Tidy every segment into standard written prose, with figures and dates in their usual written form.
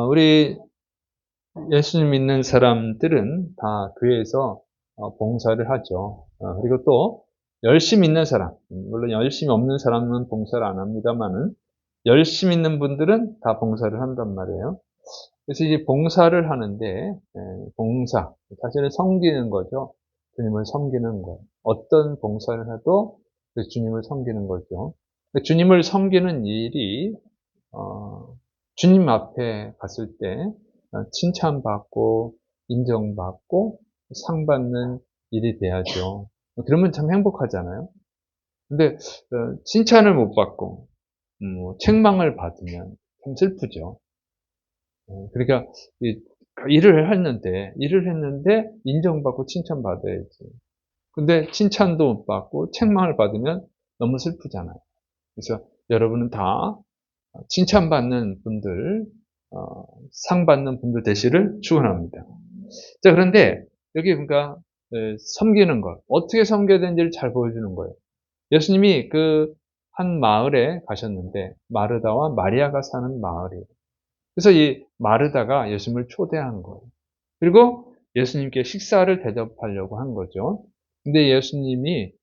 우리 예수님 믿는 사람들은 다 교회에서 봉사를 하죠. 그리고 또 열심히 있는 사람, 물론 열심히 없는 사람은 봉사를 안 합니다마는 열심히 있는 분들은 다 봉사를 한단 말이에요. 그래서 이제 봉사를 하는데 봉사, 사실은 섬기는 거죠. 주님을 섬기는 거. 어떤 봉사를 해도 그 주님을 섬기는 거죠. 그 주님을 섬기는 일이 어, 주님 앞에 갔을 때 칭찬받고 인정받고 상 받는 일이 돼야죠. 그러면 참 행복하잖아요. 근데 칭찬을 못 받고 책망을 받으면 참 슬프죠. 그러니까 이 일을 했는데 인정받고 칭찬받아야지. 근데 칭찬도 못 받고 책망을 받으면 너무 슬프잖아요. 그래서 여러분은 다 칭찬받는 분들, 상 받는 분들 되시를 축원합니다. 자, 그런데 여기 그러니까 섬기는 것, 어떻게 섬겨야 되는지를 잘 보여주는 거예요. 예수님이 그 한 마을에 가셨는데 마르다와 마리아가 사는 마을이에요. 그래서 이 마르다가 예수님을 초대한 거예요. 그리고 예수님께 식사를 대접하려고 한 거죠. 근데 예수님이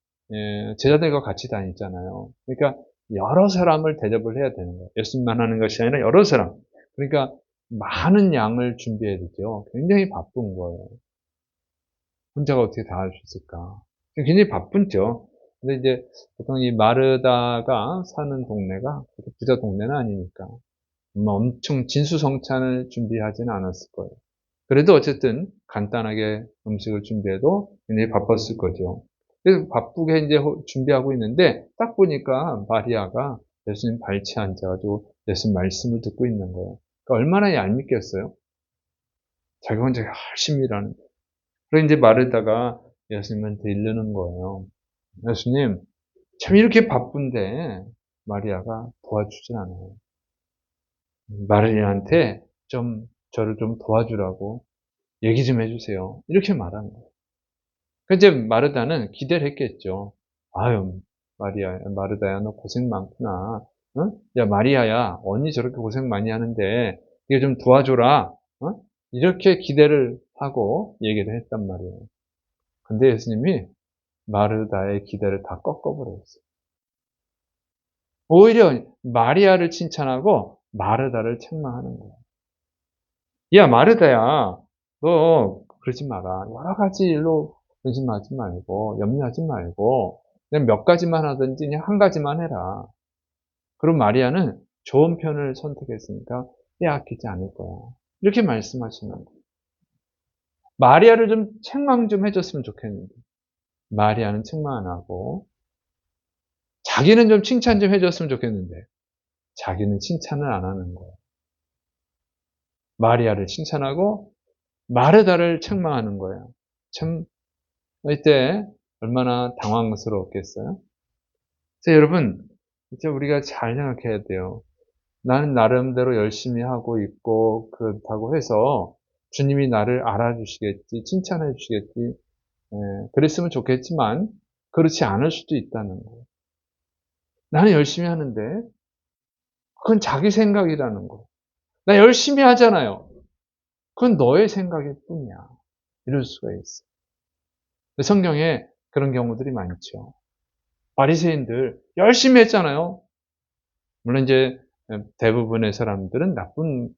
제자들과 같이 다녔잖아요. 그러니까 여러 사람을 대접을 해야 되는 거예요. 예수님만 하는 것이 아니라 여러 사람. 그러니까 많은 양을 준비해야 되죠. 굉장히 바쁜 거예요. 혼자가 어떻게 다 할 수 있을까? 굉장히 바쁘죠. 근데 이제 보통 이 마르다가 사는 동네가 그렇게 부자 동네는 아니니까 뭐 엄청 진수성찬을 준비하지는 않았을 거예요. 그래도 어쨌든 간단하게 음식을 준비해도 굉장히 바빴을 거죠. 그래서 바쁘게 이제 준비하고 있는데 딱 보니까 마리아가 예수님 발치에 앉아가지고 예수님 말씀을 듣고 있는 거예요. 그러니까 얼마나 얄밉겠어요? 자기 혼자 열심히 일하는. 그래서 이제 마르다가 예수님한테 이르는 거예요. 예수님, 참 이렇게 바쁜데 마리아가 도와주진 않아요. 마리아한테 좀 저를 좀 도와주라고 얘기 좀 해주세요. 이렇게 말하는 거예요. 그 이제 마르다는 기대를 했겠죠. 아유, 마르다야, 너 고생 많구나. 응? 야, 마리아야, 언니 저렇게 고생 많이 하는데, 이거 좀 도와줘라. 어? 이렇게 기대를 하고 얘기를 했단 말이에요. 근데 예수님이 마르다의 기대를 다 꺾어버렸어요. 오히려 마리아를 칭찬하고 마르다를 책망하는 거예요. 야, 마르다야, 너 그러지 마라. 여러 가지 일로 근심하지 말고, 염려하지 말고, 그냥 몇 가지만 하든지 그냥 한 가지만 해라. 그럼 마리아는 좋은 편을 선택했으니까 빼앗기지 않을 거야. 이렇게 말씀하시는 거예요. 마리아를 좀 책망 좀 해줬으면 좋겠는데, 마리아는 책망 안 하고, 자기는 좀 칭찬 좀 해줬으면 좋겠는데, 자기는 칭찬을 안 하는 거예요. 마리아를 칭찬하고, 마르다를 책망하는 거예요. 참, 이때 얼마나 당황스러웠겠어요? 그래서 여러분, 진짜 우리가 잘 생각해야 돼요. 나는 나름대로 열심히 하고 있고, 그렇다고 해서 주님이 나를 알아주시겠지, 칭찬해 주시겠지, 그랬으면 좋겠지만, 그렇지 않을 수도 있다는 거예요. 나는 열심히 하는데, 그건 자기 생각이라는 거예요. 나 열심히 하잖아요. 그건 너의 생각일 뿐이야. 이럴 수가 있어. 성경에 그런 경우들이 많죠. 바리새인들 열심히 했잖아요. 물론 이제 대부분의 사람들은 나쁜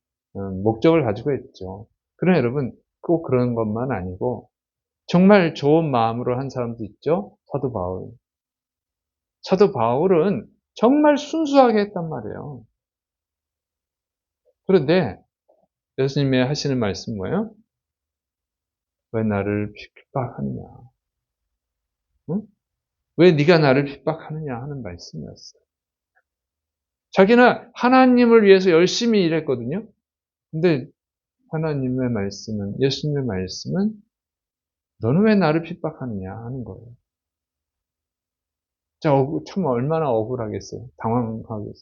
목적을 가지고 했죠. 그러나 여러분 꼭 그런 것만 아니고 정말 좋은 마음으로 한 사람도 있죠. 사도 바울. 사도 바울은 정말 순수하게 했단 말이에요. 그런데 예수님이 하시는 말씀 뭐예요? 왜 나를 핍박하느냐? 응? 왜 네가 나를 핍박하느냐 하는 말씀이었어요. 자기는 하나님을 위해서 열심히 일했거든요. 근데 하나님의 말씀은, 예수님의 말씀은 너는 왜 나를 핍박하느냐 하는 거예요. 자, 참 얼마나 억울하겠어요.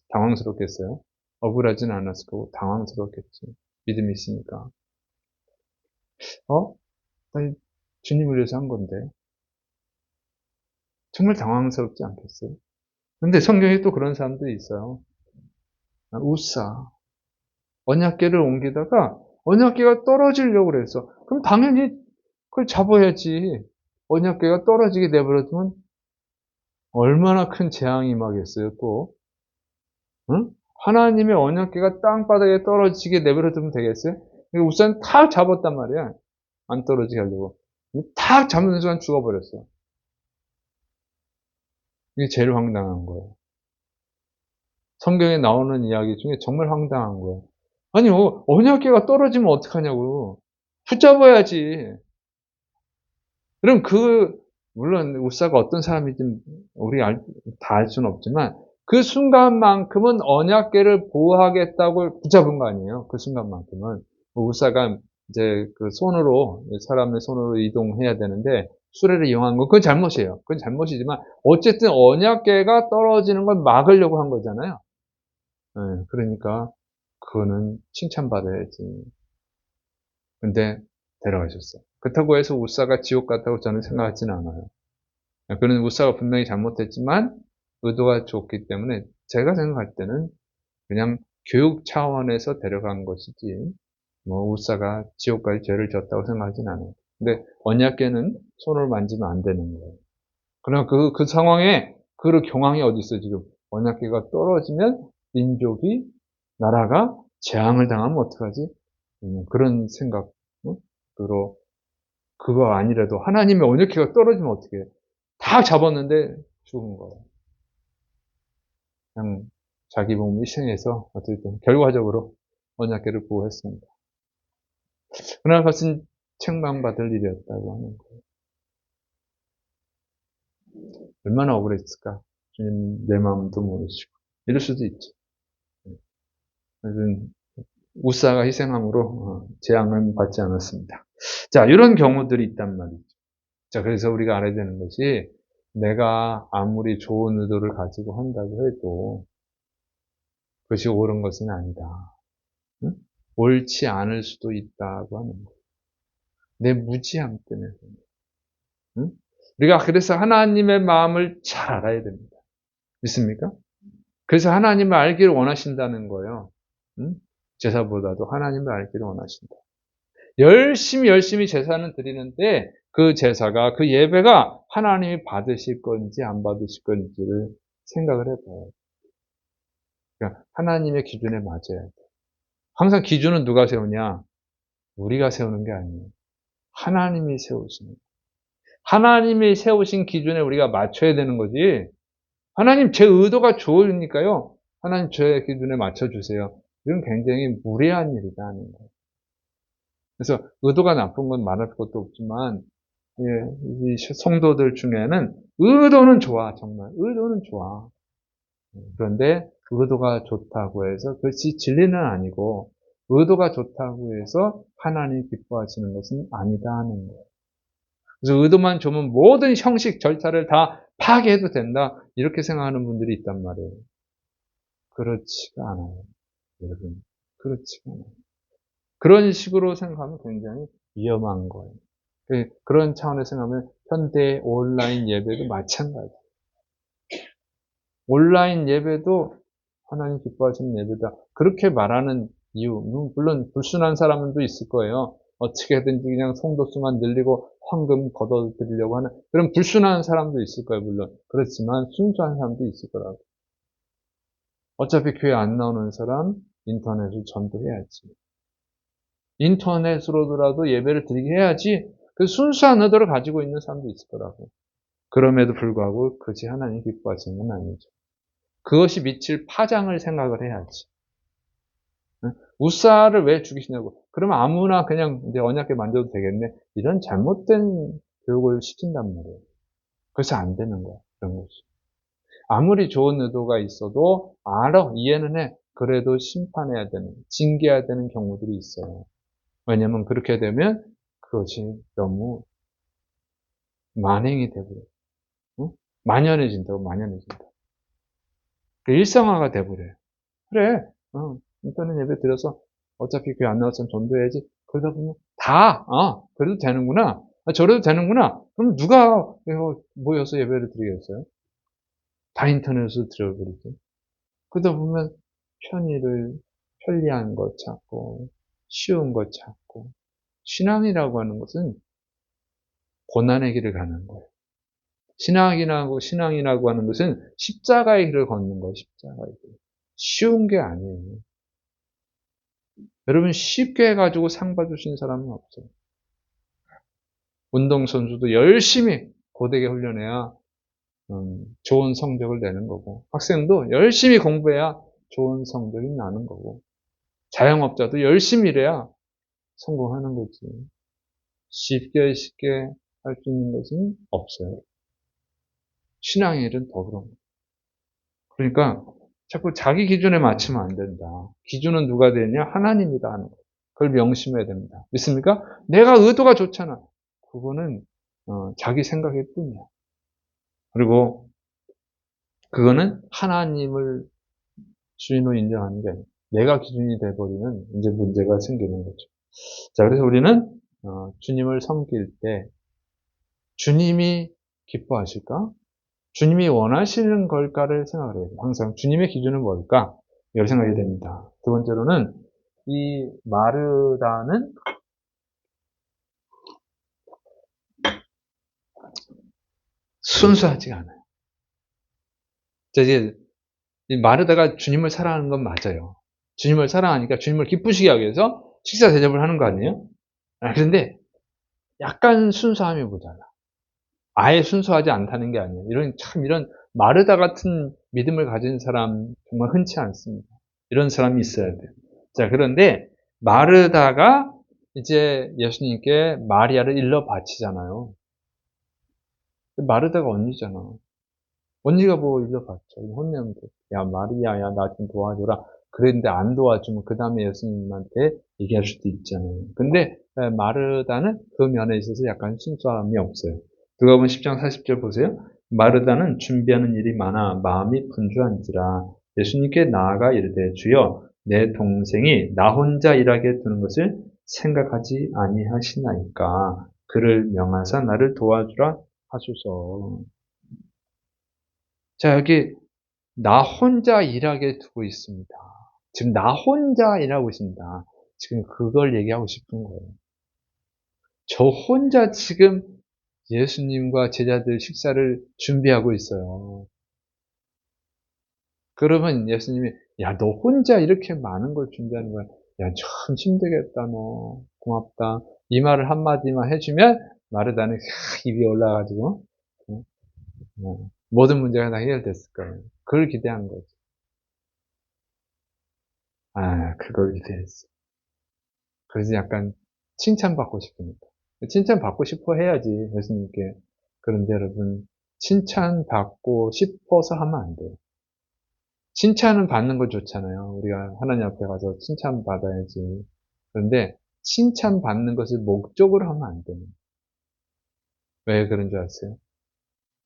당황스럽겠어요. 억울하진 않았을 거고 당황스럽겠지. 믿음이 있으니까. 어? 아니, 주님을 위해서 한 건데. 정말 당황스럽지 않겠어요? 근데 성경에 또 그런 사람들이 있어요. 우싸. 언약궤를 옮기다가 언약궤가 떨어지려고 그랬어. 그럼 당연히 그걸 잡아야지. 언약궤가 떨어지게 내버려두면 얼마나 큰 재앙이 임하겠어요, 또. 응? 하나님의 언약궤가 땅바닥에 떨어지게 내버려두면 되겠어요? 우선 탁 잡았단 말이야. 안 떨어지게 하려고. 탁 잡는 순간 죽어버렸어. 이게 제일 황당한 거예요. 성경에 나오는 이야기 중에 정말 황당한 거예요. 아니요, 언약궤가 떨어지면 어떡하냐고. 붙잡아야지. 그럼 물론 우사가 어떤 사람이든 우리 다 알 수는 없지만 그 순간만큼은 언약궤를 보호하겠다고 붙잡은 거 아니에요. 그 순간만큼은. 우사가 이제 그 손으로, 사람의 손으로 이동해야 되는데 수레를 이용한 건 그건 잘못이에요. 그건 잘못이지만 어쨌든 언약궤가 떨어지는 걸 막으려고 한 거잖아요. 그러니까 그거는 칭찬받아야지. 근데 데려가셨어요. 그렇다고 해서 우사가 지옥 갔다고 저는 생각하지는 않아요. 그는 우사가 분명히 잘못했지만 의도가 좋기 때문에 제가 생각할 때는 그냥 교육 차원에서 데려간 것이지 뭐 우사가 지옥 갈 죄를 졌다고 생각하지는 않아요. 근데 언약궤는 손을 만지면 안 되는 거예요. 그러나 그 상황에 그 경황이 어디 있어요, 지금. 언약궤가 떨어지면 민족이, 나라가 재앙을 당하면 어떡하지? 그런 생각, 으로, 그거 아니라도 하나님의 언약궤가 떨어지면 어떻게 해요? 다 잡았는데 죽은 거예요. 그냥 자기 몸을 희생해서 어쨌든 결과적으로 언약궤를 보호했습니다. 그러나 그것은 책망받을 일이었다고 하는 거예요. 얼마나 억울했을까? 주님 내 마음도 모르시고. 이럴 수도 있죠. 우사가 희생함으로 재앙은 받지 않았습니다. 자, 이런 경우들이 있단 말이죠. 자, 그래서 우리가 알아야 되는 것이 내가 아무리 좋은 의도를 가지고 한다고 해도 그것이 옳은 것은 아니다. 응? 옳지 않을 수도 있다고 하는 거예요. 내 무지함 때문에. 응? 우리가 그래서 하나님의 마음을 잘 알아야 됩니다. 믿습니까? 그래서 하나님을 알기를 원하신다는 거예요. 응? 제사보다도 하나님을 알기를 원하신다. 열심히 제사는 드리는데 그 제사가, 그 예배가 하나님이 받으실 건지 안 받으실 건지를 생각을 해봐요. 그러니까 하나님의 기준에 맞아야 돼. 항상 기준은 누가 세우냐? 우리가 세우는 게 아니에요. 하나님이 세우시는 거예요. 하나님이 세우신 기준에 우리가 맞춰야 되는 거지. 하나님 제 의도가 좋으니까요. 하나님 제 기준에 맞춰주세요. 이건 굉장히 무례한 일이다 하는 거예요. 그래서 의도가 나쁜 건 말할 것도 없지만 이 성도들 중에는 의도는 좋아, 정말. 의도는 좋아. 그런데 의도가 좋다고 해서 그것이 진리는 아니고 의도가 좋다고 해서 하나님이 기뻐하시는 것은 아니다 하는 거예요. 그래서 의도만 좋으면 모든 형식, 절차를 다 파괴해도 된다. 이렇게 생각하는 분들이 있단 말이에요. 그렇지가 않아요. 여러분. 그렇지가 않아요. 그런 식으로 생각하면 굉장히 위험한 거예요. 그런 차원에서 생각하면 현대 온라인 예배도 마찬가지예요. 온라인 예배도 하나님 기뻐하시는 예배다. 그렇게 말하는 이유, 물론 불순한 사람도 있을 거예요. 어떻게든지 그냥 성도 수만 늘리고 황금 걷어들이려고 하는 그런 불순한 사람도 있을 거예요, 물론. 그렇지만 순수한 사람도 있을 거라고. 어차피 교회 안 나오는 사람 인터넷을 전도해야지. 인터넷으로라도 예배를 드리게 해야지. 그 순수한 의도를 가지고 있는 사람도 있을 거라고. 그럼에도 불구하고 그것이 하나님 기뻐하시는 건 아니죠. 그것이 미칠 파장을 생각을 해야지. 우사를 왜 죽이시냐고. 그러면 아무나 그냥 이제 언약궤 만져도 되겠네. 이런 잘못된 교육을 시킨단 말이에요. 그래서 안 되는 거야. 그런 것이. 아무리 좋은 의도가 있어도 알아, 이해는 해. 그래도 심판해야 되는, 징계해야 되는 경우들이 있어요. 왜냐면 그렇게 되면 그것이 너무 만행이 되버려요. 응? 만연해진다고, 만연해진다. 일상화가 돼버려요. 그래, 인터넷 예배 드려서 어차피 교회 안 나왔으면 전도해야지. 그러다 보면 그래도 되는구나. 저래도 되는구나. 그럼 누가 모여서 예배를 드리겠어요? 다 인터넷으로 드려버리죠. 그러다 보면 편리한 것 찾고, 쉬운 것 찾고. 신앙이라고 하는 것은 고난의 길을 가는 거예요. 신앙이라고 하는 것은 십자가의 길을 걷는 거예요, 십자가의 길. 쉬운 게 아니에요. 여러분, 쉽게 해가지고 상 받으신 사람은 없어요. 운동선수도 열심히 고되게 훈련해야 좋은 성적을 내는 거고, 학생도 열심히 공부해야 좋은 성적이 나는 거고, 자영업자도 열심히 일해야 성공하는 거지. 쉽게 할 수 있는 것은 없어요. 신앙의 일은 더 그런 거예요. 그러니까 자꾸 자기 기준에 맞추면 안 된다. 기준은 누가 되냐? 하나님이다 하는 거예요. 그걸 명심해야 됩니다. 믿습니까? 내가 의도가 좋잖아. 그거는 자기 생각일 뿐이야. 그리고 그거는 하나님을 주인으로 인정하는 게 아니에요. 내가 기준이 돼버리면 이제 문제가 생기는 거죠. 자, 그래서 우리는 주님을 섬길 때 주님이 기뻐하실까? 주님이 원하시는 걸까를 생각을 해야 돼요. 항상 주님의 기준은 뭘까? 이걸 생각해야 됩니다. 두 번째로는 이 마르다는 순수하지가 않아요. 자, 이제 이 마르다가 주님을 사랑하는 건 맞아요. 주님을 사랑하니까 주님을 기쁘시게 하기 위해서 식사 대접을 하는 거 아니에요? 그런데 약간 순수함이 모자라. 아예 순수하지 않다는 게 아니에요. 이런 마르다 같은 믿음을 가진 사람 정말 흔치 않습니다. 이런 사람이 있어야 돼요. 자, 그런데 마르다가 이제 예수님께 마리아를 일러 바치잖아요. 마르다가 언니잖아. 언니가 뭐 일러 바쳐. 혼내면 돼. 야, 마리아야, 나 좀 도와줘라. 그랬는데 안 도와주면 그 다음에 예수님한테 얘기할 수도 있잖아요. 근데 마르다는 그 면에 있어서 약간 순수함이 없어요. 누가복음 10장 40절 보세요. 마르다는 준비하는 일이 많아 마음이 분주한지라 예수님께 나아가 이르되 주여 내 동생이 나 혼자 일하게 두는 것을 생각하지 아니하시나이까 그를 명하사 나를 도와주라 하소서. 자, 여기 나 혼자 일하게 두고 있습니다. 지금 나 혼자 일하고 있습니다. 지금 그걸 얘기하고 싶은 거예요. 저 혼자 지금 예수님과 제자들 식사를 준비하고 있어요. 그러면 예수님이 야, 너 혼자 이렇게 많은 걸 준비하는 거야. 야, 참 힘들겠다, 너. 고맙다. 이 말을 한마디만 해주면 마르다는 입이 올라가지고 모든 문제가 다 해결됐을 거예요. 그걸 기대한 거죠. 그걸 기대했어. 그래서 약간 칭찬받고 싶습니다. 칭찬받고 싶어 해야지, 예수님께. 그런데 여러분, 칭찬받고 싶어서 하면 안 돼요. 칭찬은 받는 거 좋잖아요. 우리가 하나님 앞에 가서 칭찬받아야지. 그런데 칭찬받는 것을 목적으로 하면 안 돼요. 왜 그런 줄 아세요?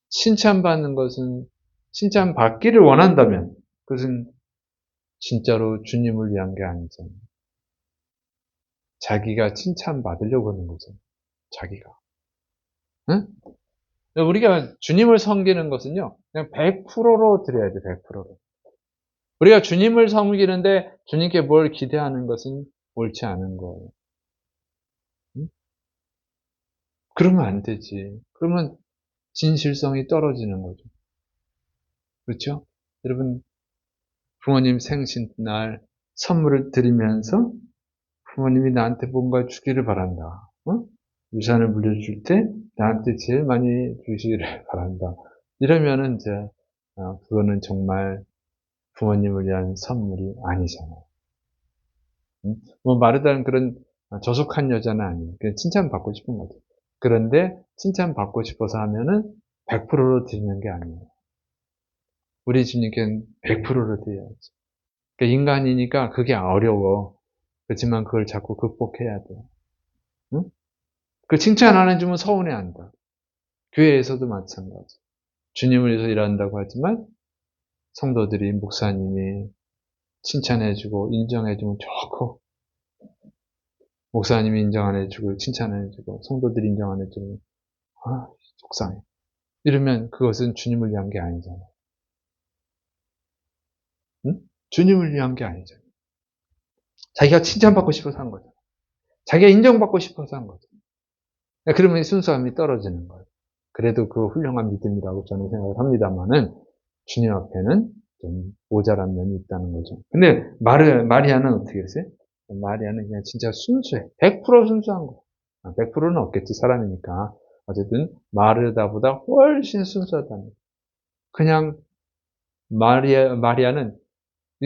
칭찬받는 것은, 칭찬받기를 원한다면, 그것은 진짜로 주님을 위한 게 아니잖아요. 자기가 칭찬받으려고 하는 거죠. 자기가. 응? 우리가 주님을 섬기는 것은요, 그냥 100%로 드려야 돼, 100%로. 우리가 주님을 섬기는데 주님께 뭘 기대하는 것은 옳지 않은 거예요. 응? 그러면 안 되지. 그러면 진실성이 떨어지는 거죠. 그렇죠? 여러분, 부모님 생신날 선물을 드리면서 부모님이 나한테 뭔가 주기를 바란다. 어? 유산을 물려줄 때 나한테 제일 많이 주시기를 바란다. 이러면은 이제 그거는 정말 부모님을 위한 선물이 아니잖아요. 응? 뭐 마르다는 그런 저속한 여자는 아니에요. 그냥 칭찬받고 싶은 거죠. 그런데 칭찬받고 싶어서 하면은 100%로 드리는 게 아니에요. 우리 주님께는 100%로 드려야지. 그러니까 인간이니까 그게 어려워. 그렇지만 그걸 자꾸 극복해야 돼요. 응? 그 칭찬 안 해주면 서운해한다. 교회에서도 마찬가지. 주님을 위해서 일한다고 하지만 성도들이 목사님이 칭찬해주고 인정해주면 좋고 목사님이 인정 안 해주고 칭찬 안 해주고 성도들이 인정 안 해주면 속상해. 이러면 그것은 주님을 위한 게 아니잖아요. 응? 주님을 위한 게 아니잖아요. 자기가 칭찬받고 싶어서 한 거죠. 자기가 인정받고 싶어서 한 거죠. 그러면 순수함이 떨어지는 거예요. 그래도 그 훌륭한 믿음이라고 저는 생각을 합니다만은 주님 앞에는 좀 모자란 면이 있다는 거죠. 근데 마리아는 어떻게 했어요? 마리아는 그냥 진짜 순수해. 100% 순수한 거. 100%는 없겠지, 사람이니까. 어쨌든 마르다보다 훨씬 순수하다는 거예요. 그냥 마리아는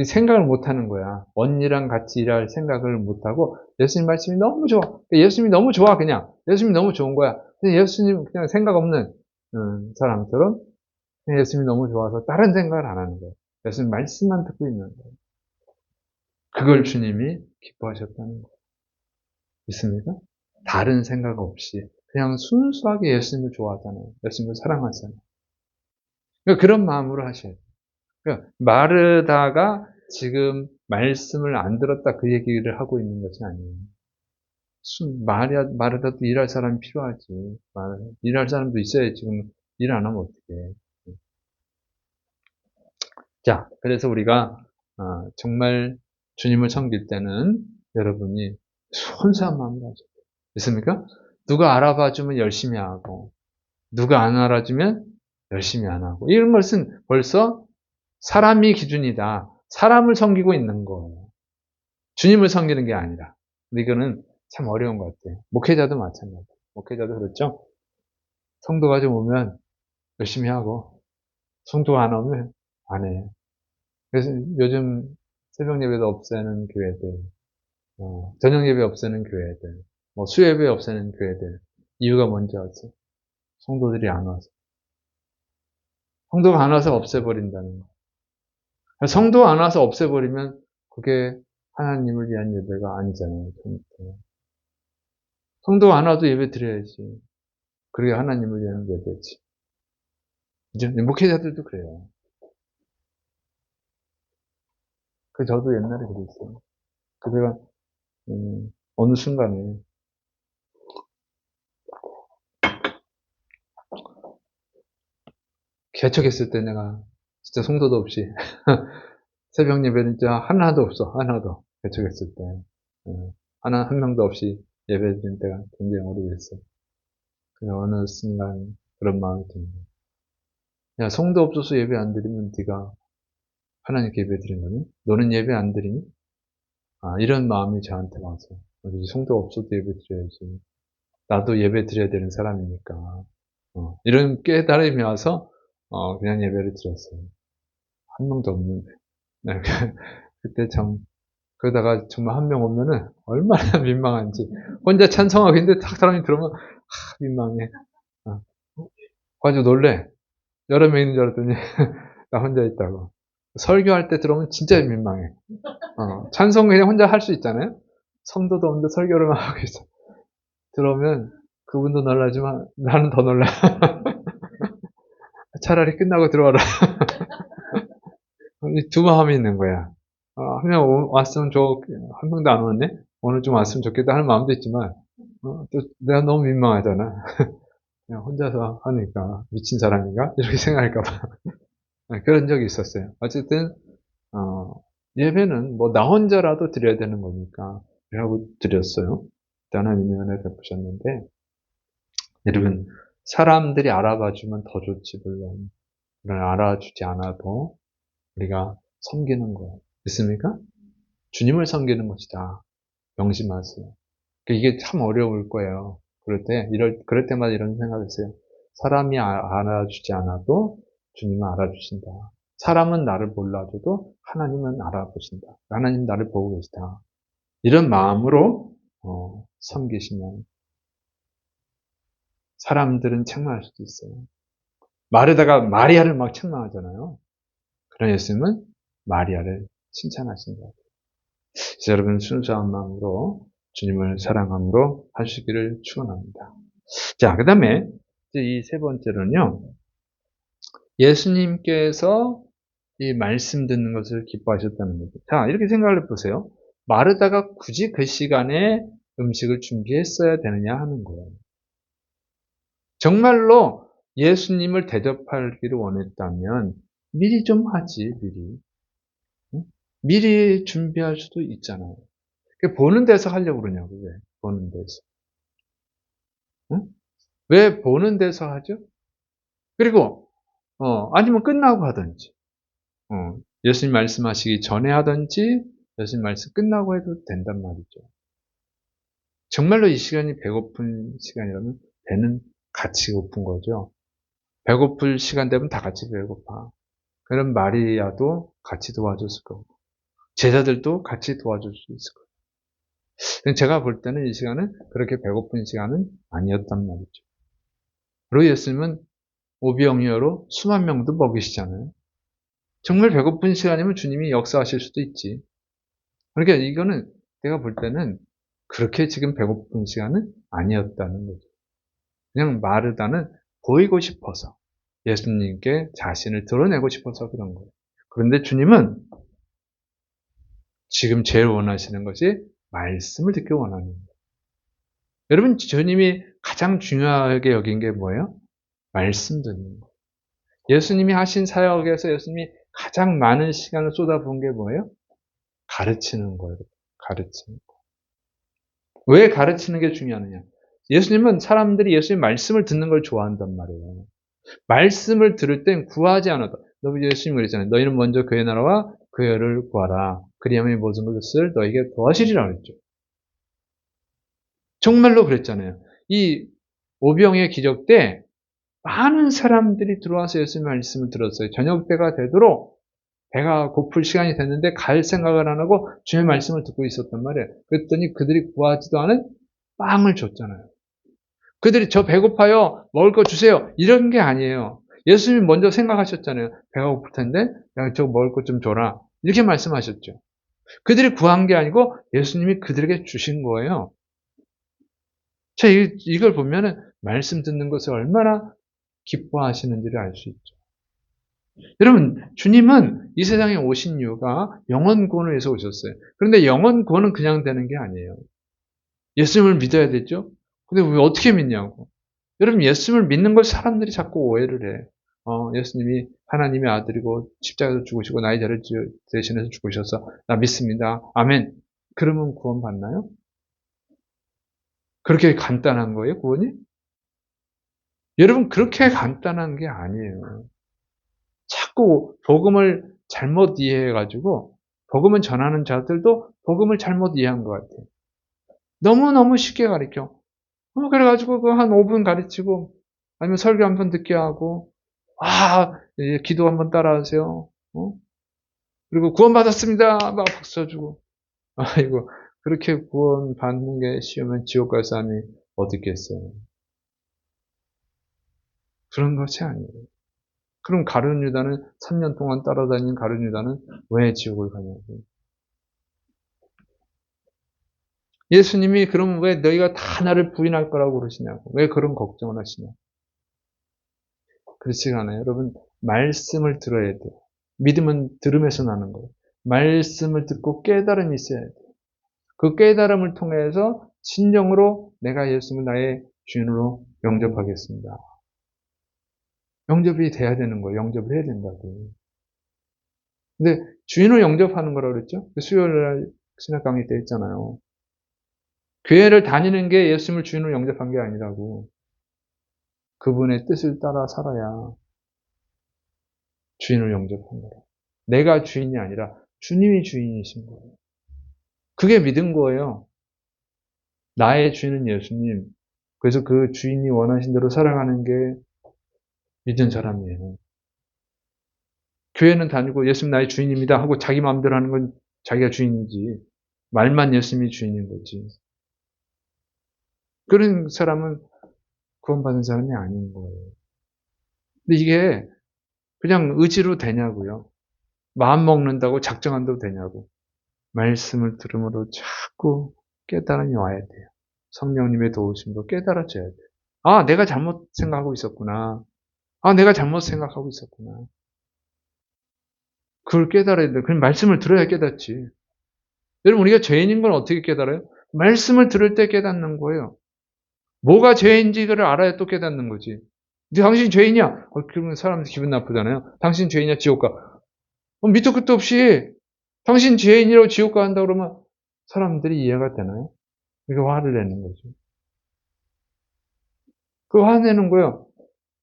생각을 못 하는 거야. 언니랑 같이 일할 생각을 못 하고, 예수님 말씀이 너무 좋아. 예수님이 너무 좋아, 그냥. 예수님이 너무 좋은 거야. 근데 예수님 그냥 생각 없는 사람처럼 그냥 예수님이 너무 좋아서 다른 생각을 안 하는 거예요. 예수님 말씀만 듣고 있는 거예요. 그걸 주님이 기뻐하셨다는 거예요. 믿습니까? 다른 생각 없이 그냥 순수하게 예수님을 좋아하잖아요. 예수님을 사랑하잖아요. 그러니까 그런 마음으로 하셔야 돼요. 그러니까 마르다가 지금 말씀을 안 들었다 그 얘기를 하고 있는 것이 아니에요. 마르다도 일할 사람이 필요하지. 일할 사람도 있어야 지금 일 안 하면 어떡해. 자, 그래서 우리가 정말 주님을 섬길 때는 여러분이 순수한 마음으로 하셔야 돼요. 믿습니까? 누가 알아봐주면 열심히 하고 누가 안 알아주면 열심히 안 하고 이런 것은 벌써 사람이 기준이다. 사람을 섬기고 있는 거예요. 주님을 섬기는 게 아니라. 근데 이거는 참 어려운 것 같아요. 목회자도 마찬가지예요. 목회자도 그렇죠. 성도가 좀 오면 열심히 하고 성도가 안 오면 안 해요. 그래서 요즘 새벽 예배도 없애는 교회들, 저녁 예배 없애는 교회들, 뭐 수예배 없애는 교회들. 이유가 뭔지 아세요? 성도들이 안 와서. 성도가 안 와서 없애버린다는 거. 성도가 안 와서 없애버리면 그게 하나님을 위한 예배가 아니잖아요. 성도가 안 와도 예배 드려야지. 그게 하나님을 위한 예배지. 이제 목회자들도 그래요. 저도 옛날에 그랬어요. 제가 어느 순간에 개척했을 때 내가 진짜 성도도 없이 새벽 예배는 진짜 하나도 없어. 하나도 개척했을 때 한 명도 없이 예배 드린 때가 굉장히 오래됐어요. 그냥 어느 순간 그런 마음이 듭니다. 야, 성도 없어서 예배 안 드리면 네가 하나님께 예배 드린 거니? 너는 예배 안 드리니? 이런 마음이 저한테 와서 성도 없어도 예배 드려야지. 나도 예배 드려야 되는 사람이니까. 이런 깨달음이 와서 그냥 예배를 드렸어요. 한 명도 없는데. 네, 그때 참 그러다가 정말 한 명 오면은 얼마나 민망한지. 혼자 찬송하고 있는데 딱 사람이 들어오면 민망해. 가지고 놀래. 여러 명 있는 줄 알았더니 나 혼자 있다고. 설교할 때 들어오면 진짜 민망해. 찬송 그냥 혼자 할 수 있잖아요. 성도도 없는데 설교를 하고 있어. 들어오면 그분도 놀라지만 나는 더 놀라. 차라리 끝나고 들어와라. 두 마음이 있는 거야. 한 명 왔으면 한 명도 안 왔네? 오늘 좀 왔으면 좋겠다 하는 마음도 있지만, 또 내가 너무 민망하잖아. 그냥 혼자서 하니까 미친 사람인가? 이렇게 생각할까봐. 그런 적이 있었어요. 어쨌든, 예배는 뭐 나 혼자라도 드려야 되는 거니까, 하고 드렸어요. 하나님의 은혜 베푸셨는데, 여러분, 사람들이 알아봐주면 더 좋지, 물론. 알아주지 않아도 우리가 섬기는 거예요. 믿습니까? 주님을 섬기는 것이다. 명심하세요. 이게 참 어려울 거예요. 그럴 때마다 이런 생각을 했어요. 사람이 알아주지 않아도 주님은 알아주신다. 사람은 나를 몰라줘도 하나님은 알아보신다. 하나님 나를 보고 계시다. 이런 마음으로 섬기시면 사람들은 책망할 수도 있어요. 마르다가 마리아를 막 책망하잖아요. 그런 예수님은 마리아를 칭찬하신다. 그래서 여러분 순수한 마음으로 주님을 사랑함으로 하시기를 축원합니다. 자, 그 다음에 이 세 번째로는요. 예수님께서 이 말씀 듣는 것을 기뻐하셨다는 거죠. 자, 이렇게 생각을 해보세요. 마르다가 굳이 그 시간에 음식을 준비했어야 되느냐 하는 거예요. 정말로 예수님을 대접하기를 원했다면 미리 좀 하지, 미리. 응? 미리 준비할 수도 있잖아요. 보는 데서 하려고 그러냐고, 왜? 보는 데서. 응? 왜 보는 데서 하죠? 그리고, 아니면 끝나고 하든지, 예수님 말씀하시기 전에 하든지, 예수님 말씀 끝나고 해도 된단 말이죠. 정말로 이 시간이 배고픈 시간이라면 배는 같이 고픈 거죠. 배고플 시간 되면 다 같이 배고파. 그럼 마리아도 같이 도와줬을 거고, 제자들도 같이 도와줄 수 있을 거예요. 제가 볼 때는 이 시간은 그렇게 배고픈 시간은 아니었단 말이죠. 그리고 예수님은 오병이어로 수만 명도 먹이시잖아요. 정말 배고픈 시간이면 주님이 역사하실 수도 있지. 그러니까 이거는 내가 볼 때는 그렇게 지금 배고픈 시간은 아니었다는 거죠. 그냥 마르다는 보이고 싶어서 예수님께 자신을 드러내고 싶어서 그런 거예요. 그런데 주님은 지금 제일 원하시는 것이 말씀을 듣기 원하는 거예요. 여러분, 주님이 가장 중요하게 여긴 게 뭐예요? 말씀 듣는 거예요. 예수님이 하신 사역에서 예수님이 가장 많은 시간을 쏟아부은 게 뭐예요? 가르치는 거예요. 가르치는 거. 왜 가르치는 게 중요하느냐? 예수님은 사람들이 예수님 말씀을 듣는 걸 좋아한단 말이에요. 말씀을 들을 땐 구하지 않아도, 예수님이 그랬잖아요. 너희는 먼저 그의 나라와 그의 의를 구하라. 그리하면 모든 것을 너에게 더하시리라 그랬죠. 정말로 그랬잖아요. 이 오병의 기적 때 많은 사람들이 들어와서 예수님 말씀을 들었어요. 저녁 때가 되도록 배가 고플 시간이 됐는데 갈 생각을 안 하고 주의 말씀을 듣고 있었단 말이에요. 그랬더니 그들이 구하지도 않은 빵을 줬잖아요. 그들이 저 배고파요. 먹을 거 주세요. 이런 게 아니에요. 예수님이 먼저 생각하셨잖아요. 배가 고플 텐데 야, 저 먹을 것 좀 줘라. 이렇게 말씀하셨죠. 그들이 구한 게 아니고 예수님이 그들에게 주신 거예요. 자, 이걸 보면은 말씀 듣는 것을 얼마나 기뻐하시는지를 알 수 있죠. 여러분, 주님은 이 세상에 오신 이유가 영혼 구원을 위해서 오셨어요. 그런데 영혼 구원은 그냥 되는 게 아니에요. 예수님을 믿어야 되죠? 근데 왜 어떻게 믿냐고. 여러분, 예수님을 믿는 걸 사람들이 자꾸 오해를 해. 예수님이 하나님의 아들이고 십자가에서 죽으시고 나의 죄를 대신해서 죽으셔서 나 믿습니다. 아멘. 그러면 구원 받나요? 그렇게 간단한 거예요, 구원이? 여러분, 그렇게 간단한 게 아니에요. 자꾸 복음을 잘못 이해해가지고 복음을 전하는 자들도 복음을 잘못 이해한 것 같아요. 너무너무 쉽게 가르쳐. 그래가지고 그 한 5분 가르치고 아니면 설교 한 번 듣게 하고 기도 한번 따라하세요. 그리고 구원 받았습니다. 막 박수 쳐주고. 아이고, 그렇게 구원 받는 게 쉬우면 지옥 갈 사람이 어디 있겠어요. 그런 것이 아니에요. 그럼 가룟 유다는 3년 동안 따라다닌 가룟 유다는 왜 지옥을 가냐고. 예수님이 그러면 왜 너희가 다 나를 부인할 거라고 그러시냐고. 왜 그런 걱정을 하시냐. 그렇지가 않아요. 여러분, 말씀을 들어야 돼요. 믿음은 들음에서 나는 거예요. 말씀을 듣고 깨달음이 있어야 돼요. 그 깨달음을 통해서 진정으로 내가 예수님을 나의 주인으로 영접하겠습니다. 영접이 돼야 되는 거예요. 영접을 해야 된다고. 근데 주인을 영접하는 거라고 그랬죠? 수요일날 신학 강의 때 했잖아요. 교회를 다니는 게 예수님을 주인으로 영접한 게 아니라고. 그분의 뜻을 따라 살아야 주인을 영접한 거라. 내가 주인이 아니라 주님이 주인이신 거예요. 그게 믿은 거예요. 나의 주인은 예수님. 그래서 그 주인이 원하신 대로 살아가는 게 믿은 사람이에요. 교회는 다니고 예수님 나의 주인입니다 하고 자기 마음대로 하는 건 자기가 주인이지. 말만 예수님이 주인인 거지. 그런 사람은 구원받은 사람이 아닌 거예요. 근데 이게 그냥 의지로 되냐고요. 마음 먹는다고 작정한다고 되냐고. 말씀을 들음으로 자꾸 깨달음이 와야 돼요. 성령님의 도우심으로 깨달아져야 돼요. 내가 잘못 생각하고 있었구나. 내가 잘못 생각하고 있었구나. 그걸 깨달아야 돼요. 그럼 말씀을 들어야 깨닫지. 여러분, 우리가 죄인인 걸 어떻게 깨달아요? 말씀을 들을 때 깨닫는 거예요. 뭐가 죄인지를 알아야 또 깨닫는 거지. 당신 죄인이야? 그러면 사람들 기분 나쁘잖아요. 당신 죄인이야? 지옥 가. 밑도 끝도 없이 당신 죄인이라고 지옥 간다 그러면 사람들이 이해가 되나요? 그러니까 화를 내는 거죠. 그 화내는 거요.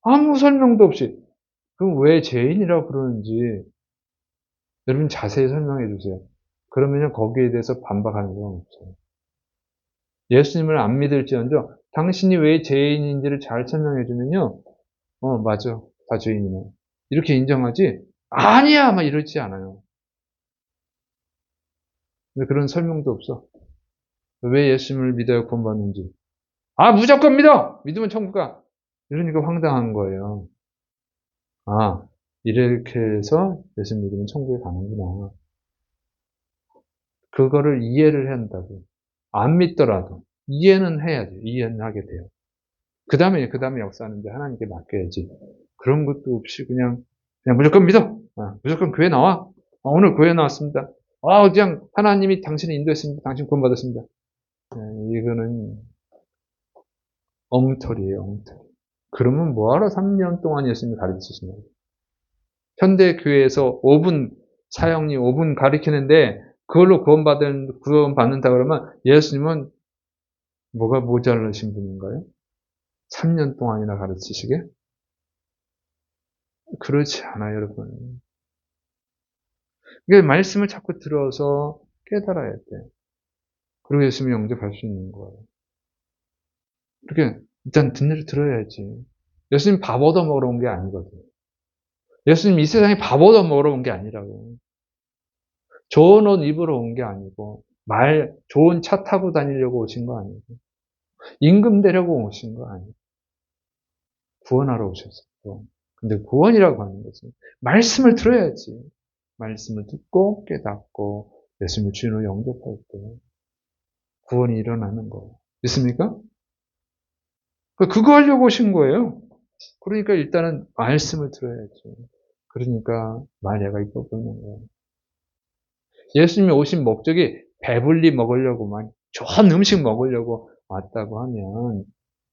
아무 설명도 없이. 그럼 왜 죄인이라고 그러는지 여러분 자세히 설명해 주세요. 그러면요, 거기에 대해서 반박하는 사람 없어요. 예수님을 안 믿을지언정 당신이 왜 죄인인지를 잘 설명해 주면요, 맞아. 다 죄인이네. 이렇게 인정하지, 아니야! 막 이러지 않아요. 근데 그런 설명도 없어. 왜 예수님을 믿어야 구원받는지. 아, 무조건 믿어! 믿으면 천국 가! 이러니까 황당한 거예요. 아, 이렇게 해서 예수님 믿으면 천국에 가는구나. 그거를 이해를 해야 한다고. 안 믿더라도 이해는 해야죠. 이해는 하게 돼요. 그 다음에 역사하는데 하나님께 맡겨야지. 그런 것도 없이 그냥 무조건 믿어. 무조건 교회 나와. 오늘 교회 나왔습니다. 그냥 하나님이 당신을 인도했습니다. 당신 구원받았습니다. 이거는 엉터리예요, 엉터리. 그러면 뭐하러 3년 동안 예수님이 가르치시냐고. 현대 교회에서 5분, 사형리 5분 가르치는데 그걸로 구원받는다 그러면 예수님은 뭐가 모자라신 분인가요? 3년 동안이나 가르치시게? 그렇지 않아요, 여러분. 그러니까 말씀을 자꾸 들어서 깨달아야 돼. 그리고 예수님이 영접할 수 있는 거예요. 그렇게 일단 들어야지. 예수님 밥 얻어 먹으러 온 게 아니거든. 예수님 이 세상에 밥 얻어 먹으러 온 게 아니라고. 좋은 옷 입으러 온 게 아니고, 좋은 차 타고 다니려고 오신 거 아니고, 임금 되려고 오신 거 아니고, 구원하러 오셨어요. 근데 구원이라고 하는 것은 말씀을 들어야지. 말씀을 듣고 깨닫고 예수님을 주인으로 영접할 때 구원이 일어나는 거예요. 믿습니까? 그거 하려고 오신 거예요. 그러니까 일단은 말씀을 들어야죠. 그러니까 마리아가 이뻐 보이는 거예요. 예수님이 오신 목적이 배불리 먹으려고만, 좋은 음식 먹으려고 왔다고 하면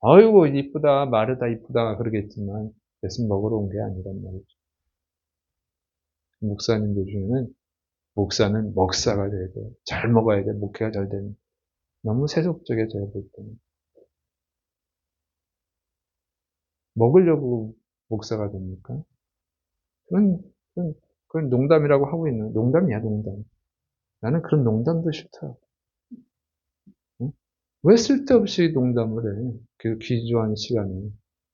아이고 이쁘다 마르다 이쁘다 그러겠지만 예수님 먹으러 온 게 아니란 말이죠. 목사님들 중에는 목사는 먹사가 돼야 돼요. 잘 먹어야 돼. 목회가 잘 되는. 너무 세속적이에요, 제가 볼 때는. 먹으려고 목사가 됩니까? 그건 농담이라고 하고 있는, 농담이야, 농담. 나는 그런 농담도 싫다. 응? 왜 쓸데없이 농담을 해? 그 귀중한 시간에.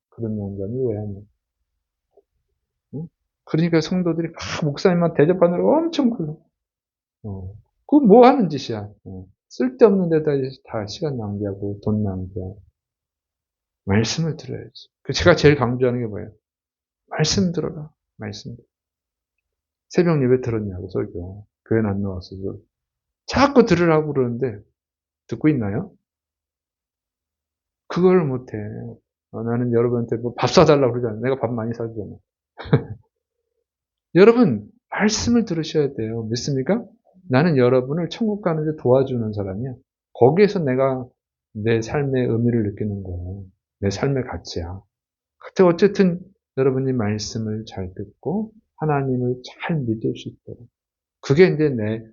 그런 농담을 왜 하냐? 응? 그러니까 성도들이 목사님만 대접하느라고 엄청 굴러. 그거 뭐 하는 짓이야? 쓸데없는 데다 다 시간 낭비하고 돈 낭비하고. 말씀을 들어야지. 제가 제일 강조하는 게 뭐예요? 말씀 들어라. 말씀. 새벽 예배 들었냐고, 설교. 교회는 안 나왔어서. 자꾸 들으라고 그러는데, 듣고 있나요? 그걸 못해. 나는 여러분한테 뭐 밥 사달라고 그러잖아요. 내가 밥 많이 사주잖아. 여러분, 말씀을 들으셔야 돼요. 믿습니까? 나는 여러분을 천국 가는데 도와주는 사람이야. 거기에서 내가 내 삶의 의미를 느끼는 거예요. 내 삶의 가치야. 어쨌든 여러분이 말씀을 잘 듣고 하나님을 잘 믿을 수 있도록. 그게 이제 내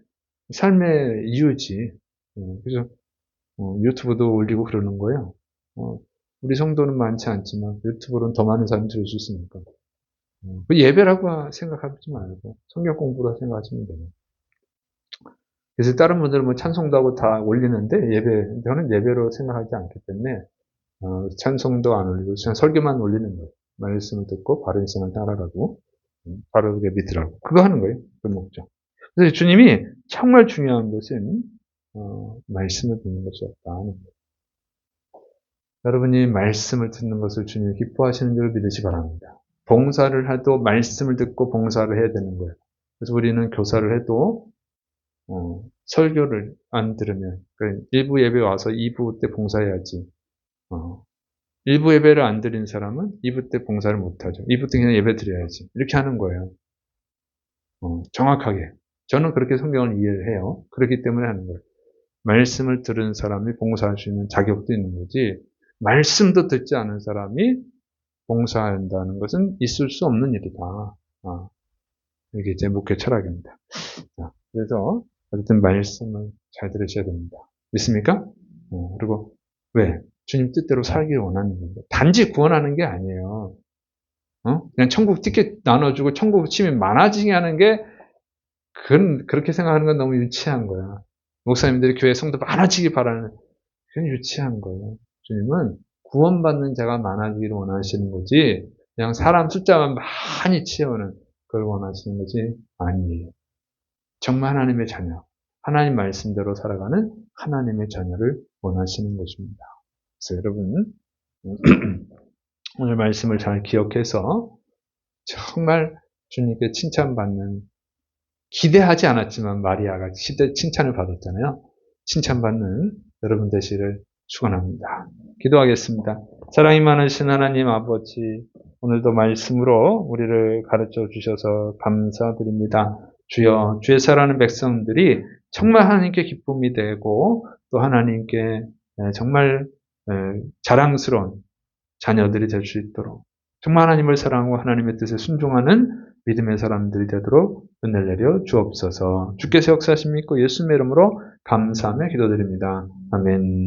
삶의 이유지. 그래서 유튜브도 올리고 그러는 거예요. 우리 성도는 많지 않지만 유튜브로는 더 많은 사람이 들을 수 있으니까. 그 예배라고 생각하지 말고 성경 공부라 생각하시면 돼요. 그래서 다른 분들은 뭐 찬송도 하고 다 올리는데 저는 예배로 생각하지 않기 때문에 찬송도 안 올리고 그냥 설교만 올리는 거예요. 말씀을 듣고 바른 생을 따라가고 바르게 믿으라고. 그거 하는 거예요. 그 목적. 그래서 주님이 정말 중요한 것은 말씀을 듣는 것이었다. 여러분이 말씀을 듣는 것을 주님이 기뻐하시는 줄 믿으시 바랍니다. 봉사를 해도 말씀을 듣고 봉사를 해야 되는 거예요. 그래서 우리는 교사를 해도 설교를 안 들으면, 그러니까 1부 예배 와서 2부 때 봉사해야지. 1부 예배를 안 드린 사람은 2부 때 봉사를 못하죠. 2부 때 그냥 예배 드려야지. 이렇게 하는 거예요. 정확하게. 저는 그렇게 성경을 이해를 해요. 그렇기 때문에 하는 거예요. 말씀을 들은 사람이 봉사할 수 있는 자격도 있는 거지, 말씀도 듣지 않은 사람이 봉사한다는 것은 있을 수 없는 일이다. 이게 제 목회 철학입니다. 그래서 어쨌든 말씀을 잘 들으셔야 됩니다. 믿습니까? 그리고 왜? 주님 뜻대로 살기를 원하는 건데. 단지 구원하는 게 아니에요. 그냥 천국 티켓 나눠주고 천국 치면 많아지게 하는 게, 그렇게 생각하는 건 너무 유치한 거야. 목사님들이 교회 성도 많아지기 바라는, 그건 유치한 거예요. 주님은 구원받는 자가 많아지기를 원하시는 거지, 그냥 사람 숫자만 많이 채우는 그걸 원하시는 것이 아니에요. 정말 하나님의 자녀, 하나님 말씀대로 살아가는 하나님의 자녀를 원하시는 것입니다. 그래서 여러분, 오늘 말씀을 잘 기억해서 정말 주님께 칭찬받는, 기대하지 않았지만 마리아가 칭찬을 받았잖아요. 칭찬받는 여러분 되시를 축원합니다. 기도하겠습니다. 사랑이 많으신 하나님 아버지, 오늘도 말씀으로 우리를 가르쳐 주셔서 감사드립니다. 주여, 주의 사랑하는 백성들이 정말 하나님께 기쁨이 되고 또 하나님께 정말 자랑스러운 자녀들이 될 수 있도록, 정말 하나님을 사랑하고 하나님의 뜻에 순종하는 믿음의 사람들이 되도록 은혜를 내려 주옵소서. 주께서 역사하심 믿고 예수님의 이름으로 감사하며 기도드립니다. 아멘.